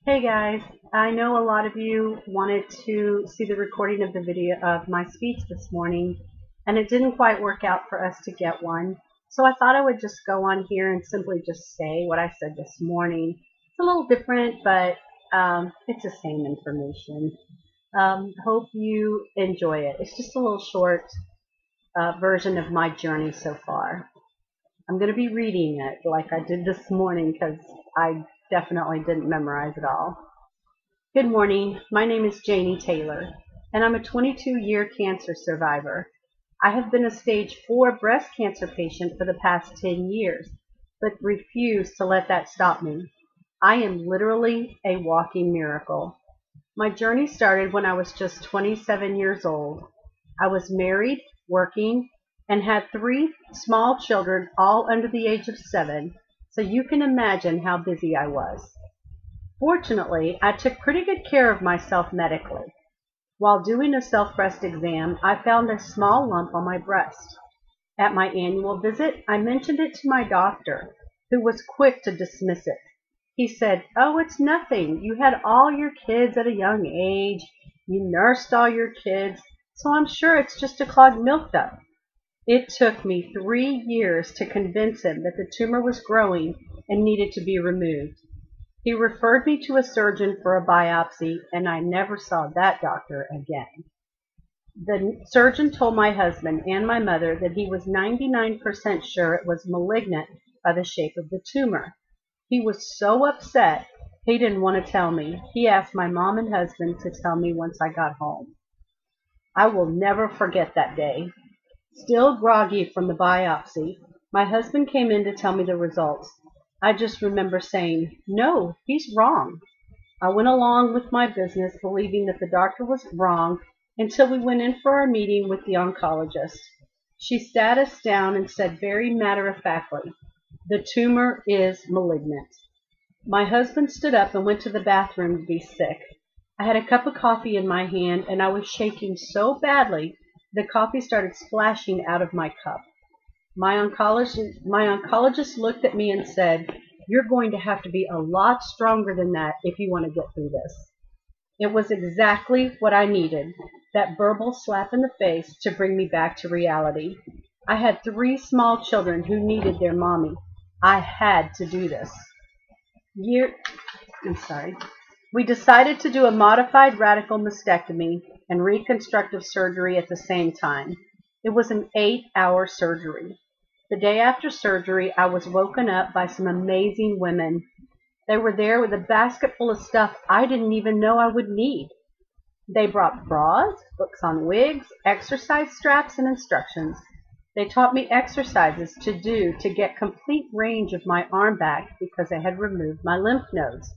Hey guys, I know a lot of you wanted to see the recording of the video of my speech this morning, and it didn't quite work out for us to get one. So I thought I would just go on here and simply just say what I said this morning. It's a little different, but it's the same information. Hope you enjoy it. It's just a little short version of my journey so far. I'm going to be reading it like I did this morning because I definitely didn't memorize it all. Good morning. My name is Janie Taylor, and I'm a 22-year cancer survivor. I have been a stage 4 breast cancer patient for the past 10 years, but refuse to let that stop me. I am literally a walking miracle. My journey started when I was just 27 years old. I was married, working, and had 3 small children, all under the age of 7, so you can imagine how busy I was. Fortunately, I took pretty good care of myself medically. While doing a self-breast exam, I found a small lump on my breast. At my annual visit, I mentioned it to my doctor, who was quick to dismiss it. He said, "Oh, it's nothing. You had all your kids at a young age. You nursed all your kids, so I'm sure it's just a clogged milk duct." It took me 3 years to convince him that the tumor was growing and needed to be removed. He referred me to a surgeon for a biopsy, and I never saw that doctor again. The surgeon told my husband and my mother that he was 99% sure it was malignant by the shape of the tumor. He was so upset, he didn't want to tell me. He asked my mom and husband to tell me once I got home. I will never forget that day. Still groggy from the biopsy, my husband came in to tell me the results. I just remember saying, "No, he's wrong." I went along with my business believing that the doctor was wrong until we went in for our meeting with the oncologist. She sat us down and said very matter-of-factly, "The tumor is malignant." My husband stood up and went to the bathroom to be sick. I had a cup of coffee in my hand and I was shaking so badly the coffee started splashing out of my cup. My oncologist looked at me and said, "You're going to have to be a lot stronger than that if you want to get through this." It was exactly what I needed, that verbal slap in the face to bring me back to reality. I had 3 small children who needed their mommy. I had to do this. We decided to do a modified radical mastectomy and reconstructive surgery at the same time. It was an 8-hour surgery. The day after surgery, I was woken up by some amazing women. They were there with a basket full of stuff I didn't even know I would need. They brought bras, books on wigs, exercise straps, and instructions. They taught me exercises to do to get complete range of my arm back because I had removed my lymph nodes.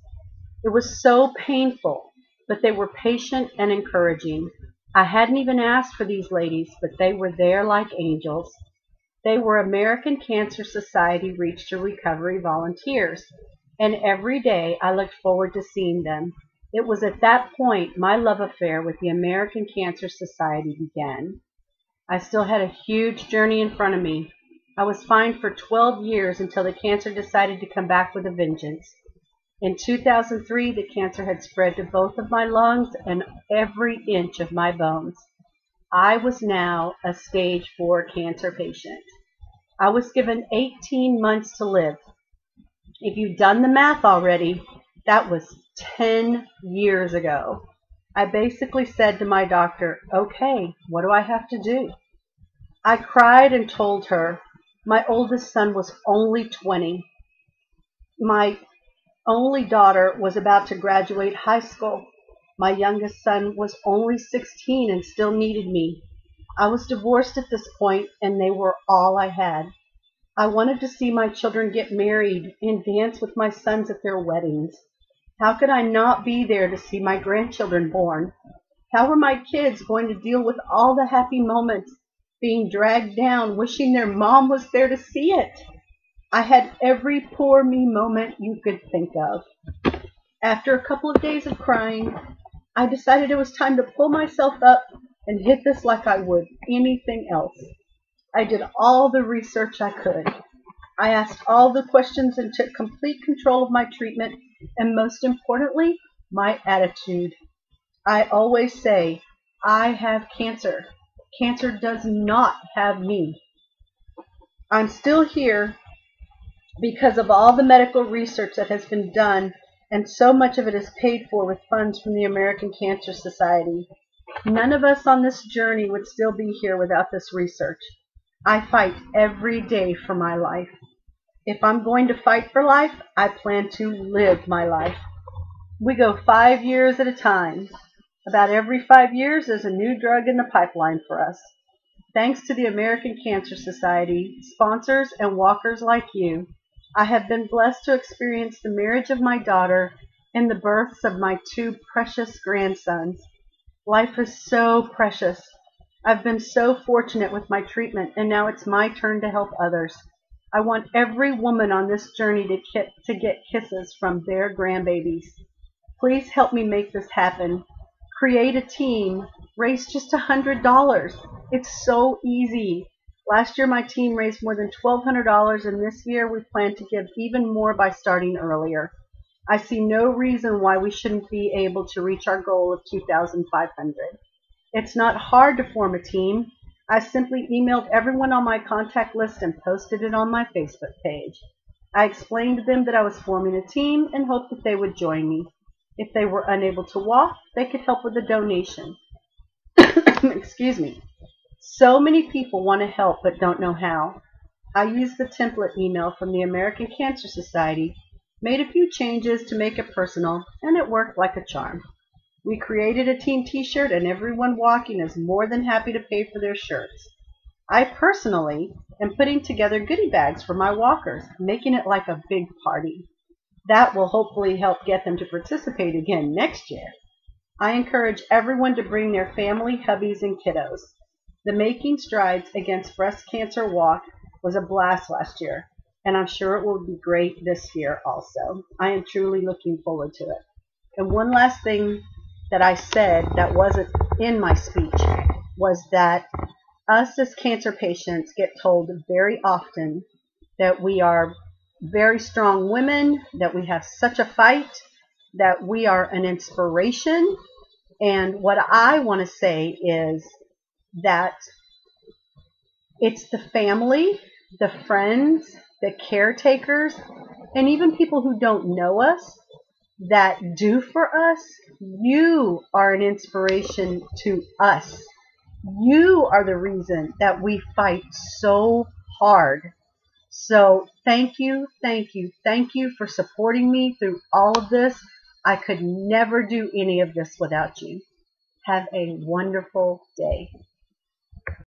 It was so painful, but they were patient and encouraging. I hadn't even asked for these ladies, but they were there like angels. They were American Cancer Society Reach to Recovery volunteers, and every day I looked forward to seeing them. It was at that point my love affair with the American Cancer Society began. I still had a huge journey in front of me. I was fine for 12 years until the cancer decided to come back with a vengeance. In 2003, the cancer had spread to both of my lungs and every inch of my bones. I was now a stage 4 cancer patient. I was given 18 months to live. If you've done the math already, that was 10 years ago. I basically said to my doctor, "Okay, what do I have to do?" I cried and told her my oldest son was only 20. My only daughter was about to graduate high school. My youngest son was only 16 and still needed me. I was divorced at this point, and they were all I had. I wanted to see my children get married and dance with my sons at their weddings. How could I not be there to see my grandchildren born? How were my kids going to deal with all the happy moments, being dragged down, wishing their mom was there to see it? I had every poor me moment you could think of. After a couple of days of crying, I decided it was time to pull myself up and hit this like I would anything else. I did all the research I could. I asked all the questions and took complete control of my treatment and most importantly, my attitude. I always say, I have cancer. Cancer does not have me. I'm still here because of all the medical research that has been done, and so much of it is paid for with funds from the American Cancer Society. None of us on this journey would still be here without this research. I fight every day for my life. If I'm going to fight for life, I plan to live my life. We go 5 years at a time. About every 5 years, there's a new drug in the pipeline for us. Thanks to the American Cancer Society, sponsors, and walkers like you, I have been blessed to experience the marriage of my daughter and the births of my 2 precious grandsons. Life is so precious. I've been so fortunate with my treatment, and now it's my turn to help others. I want every woman on this journey to get kisses from their grandbabies. Please help me make this happen. Create a team. Raise just $100. It's so easy. Last year my team raised more than $1,200, and this year we plan to give even more by starting earlier. I see no reason why we shouldn't be able to reach our goal of $2,500. It's not hard to form a team. I simply emailed everyone on my contact list and posted it on my Facebook page. I explained to them that I was forming a team and hoped that they would join me. If they were unable to walk, they could help with a donation. Excuse me. So many people want to help but don't know how. I used the template email from the American Cancer Society, made a few changes to make it personal, and it worked like a charm. We created a team t-shirt, and everyone walking is more than happy to pay for their shirts. I personally am putting together goodie bags for my walkers, making it like a big party. That will hopefully help get them to participate again next year. I encourage everyone to bring their family, hubbies, and kiddos. The Making Strides Against Breast Cancer Walk was a blast last year, and I'm sure it will be great this year also. I am truly looking forward to it. And one last thing that I said that wasn't in my speech was that us as cancer patients get told very often that we are very strong women, that we have such a fight, that we are an inspiration. And what I want to say is that it's the family, the friends, the caretakers, and even people who don't know us that do for us. You are an inspiration to us. You are the reason that we fight so hard. So thank you, thank you, thank you for supporting me through all of this. I could never do any of this without you. Have a wonderful day.